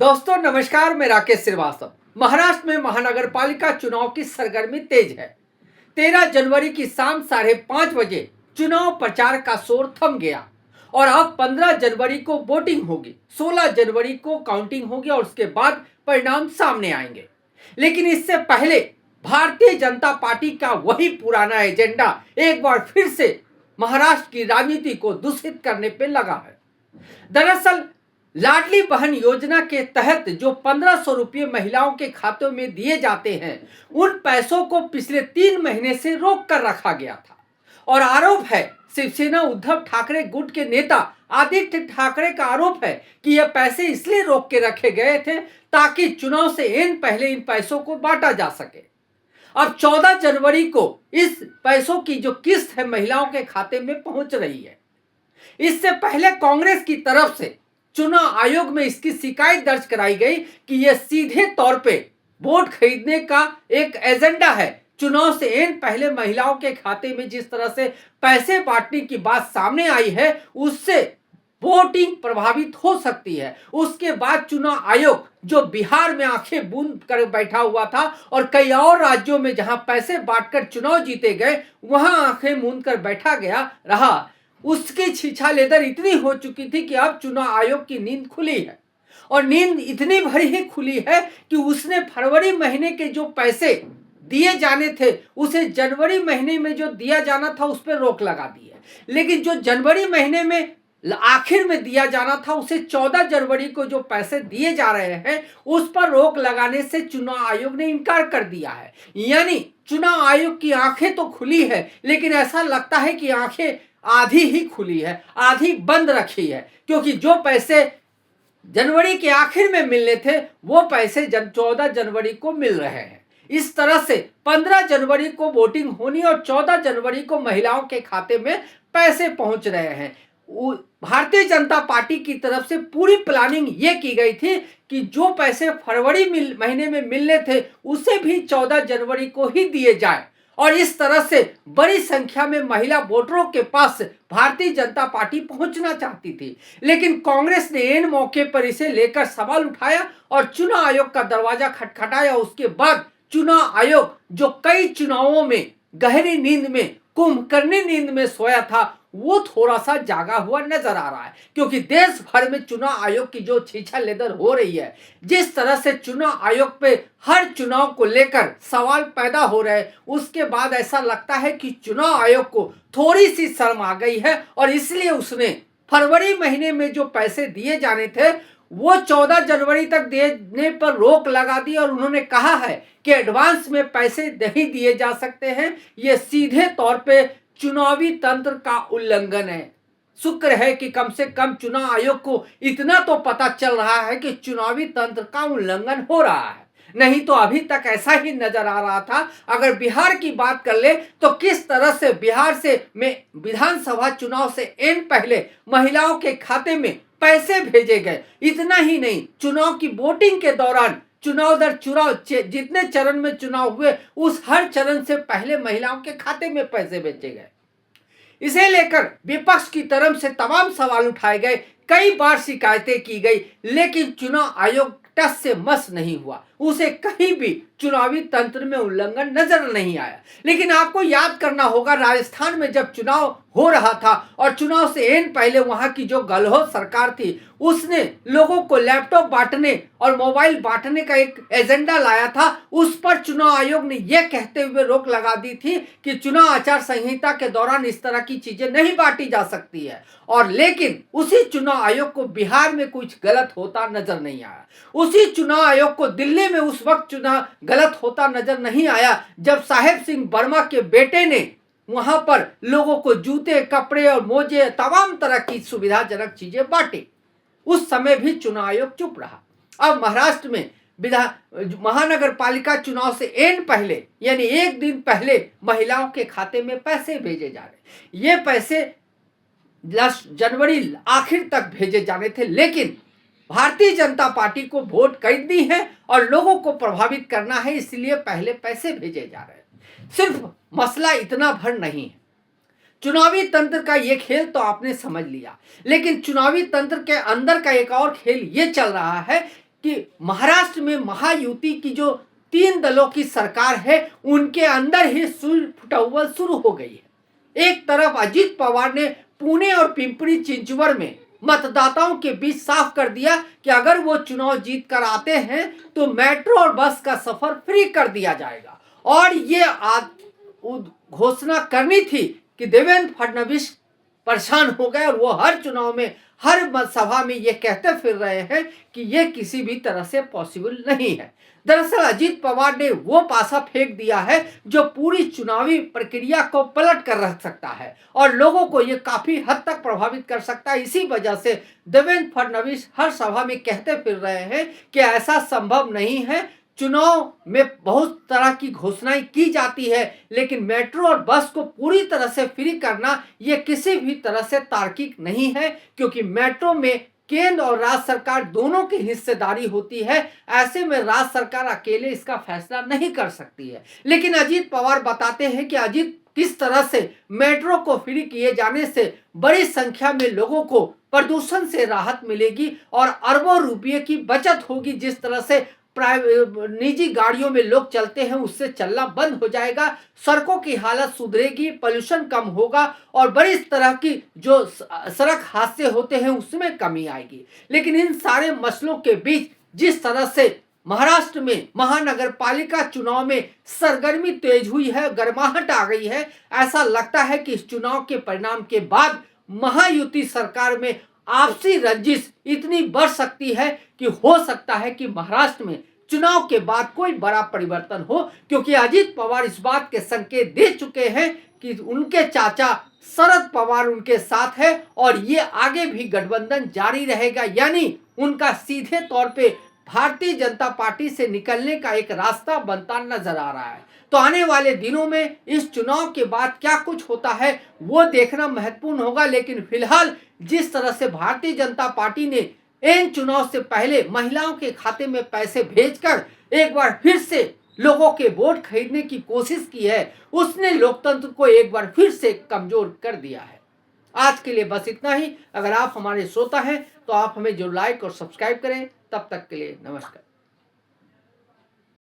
दोस्तों नमस्कार, मैं राकेश श्रीवास्तव। महाराष्ट्र में महानगर पालिका चुनाव की सरगर्मी तेज है। 13 जनवरी की शाम 5:30 बजे चुनाव प्रचार का शोर थम गया और अब 15 जनवरी को वोटिंग होगी, 16 जनवरी को काउंटिंग होगी और उसके बाद परिणाम सामने आएंगे। लेकिन इससे पहले भारतीय जनता पार्टी का वही पुराना एजेंडा एक बार फिर से महाराष्ट्र की राजनीति को दूषित करने पर लगा है। दरअसल लाडली बहन योजना के तहत जो 1500 रुपये महिलाओं के खातों में दिए जाते हैं, उन पैसों को पिछले 3 महीने से रोक कर रखा गया था और आरोप है, शिवसेना उद्धव ठाकरे गुट के नेता आदित्य ठाकरे का आरोप है कि यह पैसे इसलिए रोक के रखे गए थे ताकि चुनाव से एन पहले इन पैसों को बांटा जा सके। अब 14 जनवरी को इस पैसों की जो किस्त है महिलाओं के खाते में पहुंच रही है। इससे पहले कांग्रेस की तरफ से चुनाव आयोग में इसकी शिकायत दर्ज कराई गई कि यह सीधे तौर पे वोट खरीदने का एक एजेंडा है। चुनाव से एन पहले महिलाओं के खाते में जिस तरह से पैसे बांटने की बात सामने आई है, उससे वोटिंग प्रभावित हो सकती है। उसके बाद चुनाव आयोग जो बिहार में आंखें बूंद कर बैठा हुआ था और कई और राज्यों में जहां पैसे बांटकर चुनाव जीते गए, वहां आंखें मूंद कर बैठा गया रहा। उसकी छीछालेदर इतनी हो चुकी थी कि अब चुनाव आयोग की नींद खुली है और नींद इतनी भरी ही खुली है कि उसने फरवरी महीने के जो पैसे दिए जाने थे उसे जनवरी महीने में जो दिया जाना था उस पर रोक लगा दी है। लेकिन जो जनवरी महीने में आखिर में दिया जाना था उसे 14 जनवरी को जो पैसे दिए जा रहे हैं उस पर रोक लगाने से चुनाव आयोग ने इनकार कर दिया है। यानी चुनाव आयोग की आंखें तो खुली है, लेकिन ऐसा लगता है कि आंखें आधी ही खुली है, आधी बंद रखी है, क्योंकि जो पैसे जनवरी के आखिर में मिलने थे वो पैसे 14 जनवरी को मिल रहे हैं। इस तरह से 15 जनवरी को वोटिंग होनी और 14 जनवरी को महिलाओं के खाते में पैसे पहुंच रहे हैं। भारतीय जनता पार्टी की तरफ से पूरी प्लानिंग ये की गई थी कि जो पैसे फरवरी महीने में मिलने थे उसे भी 14 जनवरी को ही दिए जाए और इस तरह से बड़ी संख्या में महिला वोटरों के पास भारतीय जनता पार्टी पहुंचना चाहती थी। लेकिन कांग्रेस ने इन मौके पर इसे लेकर सवाल उठाया और चुनाव आयोग का दरवाजा खटखटाया। उसके बाद चुनाव आयोग जो कई चुनावों में गहरी नींद में, कुंभकर्णी नींद में सोया था, वो थोड़ा सा जागा हुआ नजर आ रहा है, क्योंकि देश भर में चुनाव आयोग की जो छीछालेदर हो रही है, जिस तरह से चुनाव आयोग पे हर चुनाव को लेकर सवाल पैदा हो रहे हैं, उसके बाद ऐसा लगता है कि चुनाव आयोग को थोड़ी सी शर्म आ गई है और इसलिए उसने फरवरी महीने में जो पैसे दिए जाने थे वो 14 जनवरी तक देने पर रोक लगा दी और उन्होंने कहा है कि एडवांस में पैसे नहीं दिए जा सकते हैं। ये सीधे तौर पे चुनावी तंत्र का उल्लंघन है। शुक्र है कि कम से कम चुनाव आयोग को इतना तो पता चल रहा है कि चुनावी तंत्र का उल्लंघन हो रहा है, नहीं तो अभी तक ऐसा ही नजर आ रहा था। अगर बिहार की बात कर ले तो किस तरह से बिहार से में विधानसभा चुनाव से एन पहले महिलाओं के खाते में पैसे भेजे गए। इतना ही नहीं, चुनाव की वोटिंग के दौरान चुनाव दर चुनाव जितने चरण में चुनाव हुए उस हर चरण से पहले महिलाओं के खाते में पैसे भेजे गए। इसे लेकर विपक्ष की तरफ से तमाम सवाल उठाए गए, कई बार शिकायतें की गई, लेकिन चुनाव आयोग टस से मस नहीं हुआ। उसे कहीं भी चुनावी तंत्र में उल्लंघन नजर नहीं आया। लेकिन आपको याद करना होगा, राजस्थान में जब चुनाव हो रहा था और चुनाव से एन पहले वहां की जो गहलोत सरकार थी उसने लोगों को लैपटॉप बांटने और मोबाइल बांटने का एक एजेंडा लाया था। उस पर चुनाव आयोग ने यह कहते हुए रोक लगा दी थी कि चुनाव आचार संहिता के दौरान इस तरह की चीजें नहीं बांटी जा सकती है। और लेकिन उसी चुनाव आयोग को बिहार में कुछ गलत होता नजर नहीं आया। उसी चुनाव आयोग को दिल्ली में उस वक्त चुनाव गलत होता नजर नहीं आया जब साहेब सिंह वर्मा के बेटे ने वहां पर लोगों को जूते, कपड़े और मोजे, तमाम तरह की सुविधाजनक चीजें बांटी। उस समय भी चुनाव आयोग चुप रहा। अब महाराष्ट्र में महानगर पालिका चुनाव से एन पहले यानी एक दिन पहले महिलाओं के खाते में पैसे भेजे जा रहे। ये पैसे जनवरी आखिर तक भेजे जाने थे, लेकिन भारतीय जनता पार्टी को वोट खरीदनी है और लोगों को प्रभावित करना है, इसलिए पहले पैसे भेजे जा रहे हैं। सिर्फ मसला इतना भर नहीं है। चुनावी तंत्र का ये खेल तो आपने समझ लिया, लेकिन चुनावी तंत्र के अंदर का एक और खेल ये चल रहा है कि महाराष्ट्र में महायुति की जो 3 दलों की सरकार है उनके अंदर ही फुटअव्वल शुरू हो गई है। एक तरफ अजीत पवार ने पुणे और पिंपरी चिंचवड़ में मतदाताओं के बीच साफ कर दिया कि अगर वो चुनाव जीत कर आते हैं तो मेट्रो और बस का सफर फ्री कर दिया जाएगा। और ये घोषणा करनी थी कि देवेंद्र फडणवीस परेशान हो गए और वो हर चुनाव में हर सभा में ये कहते फिर रहे हैं कि ये किसी भी तरह से पॉसिबल नहीं है। दरअसल अजीत पवार ने वो पासा फेंक दिया है जो पूरी चुनावी प्रक्रिया को पलट कर रख सकता है और लोगों को ये काफी हद तक प्रभावित कर सकता है। इसी वजह से देवेंद्र फडणवीस हर सभा में कहते फिर रहे हैं कि ऐसा संभव नहीं है। चुनाव में बहुत तरह की घोषणाएं की जाती है लेकिन मेट्रो और बस को पूरी तरह से फ्री करना ये किसी भी तरह से तार्किक नहीं है, क्योंकि मेट्रो में केंद्र और राज्य सरकार दोनों की हिस्सेदारी होती है। ऐसे में राज्य सरकार अकेले इसका फैसला नहीं कर सकती है। लेकिन अजीत पवार बताते हैं कि अजीत किस तरह से मेट्रो को फ्री किए जाने से बड़ी संख्या में लोगों को प्रदूषण से राहत मिलेगी और अरबों रुपये की बचत होगी। जिस तरह से निजी गाड़ियों में लोग चलते हैं उससे चलना बंद हो जाएगा, सड़कों की हालत सुधरेगी, पोल्यूशन कम होगा और बड़ी तरह की जो सड़क हादसे होते हैं उसमें कमी आएगी। लेकिन इन सारे मसलों के बीच जिस तरह से महाराष्ट्र में महानगर पालिका चुनाव में सरगर्मी तेज हुई है, गर्माहट आ गई है, ऐसा लगता है कि इस चुनाव के परिणाम के बाद महायुति सरकार में आपसी रंजिश इतनी बढ़ सकती है कि हो सकता है कि महाराष्ट्र में चुनाव के बाद कोई बड़ा परिवर्तन हो, क्योंकि अजीत पवार इस बात के संकेत दे चुके हैं कि उनके चाचा शरद पवार उनके साथ है और ये आगे भी गठबंधन जारी रहेगा। यानी उनका सीधे तौर पे भारतीय जनता पार्टी से निकलने का एक रास्ता बनता नजर आ रहा है। तो आने वाले दिनों में इस चुनाव के बाद क्या कुछ होता है वो देखना महत्वपूर्ण होगा। लेकिन फिलहाल जिस तरह से भारतीय जनता पार्टी ने इन चुनाव से पहले महिलाओं के खाते में पैसे भेजकर एक बार फिर से लोगों के वोट खरीदने की कोशिश की है, उसने लोकतंत्र को एक बार फिर से कमजोर कर दिया है। आज के लिए बस इतना ही। अगर आप हमारे श्रोता हैं तो आप हमें जो लाइक और सब्सक्राइब करें। तब तक के लिए नमस्कार।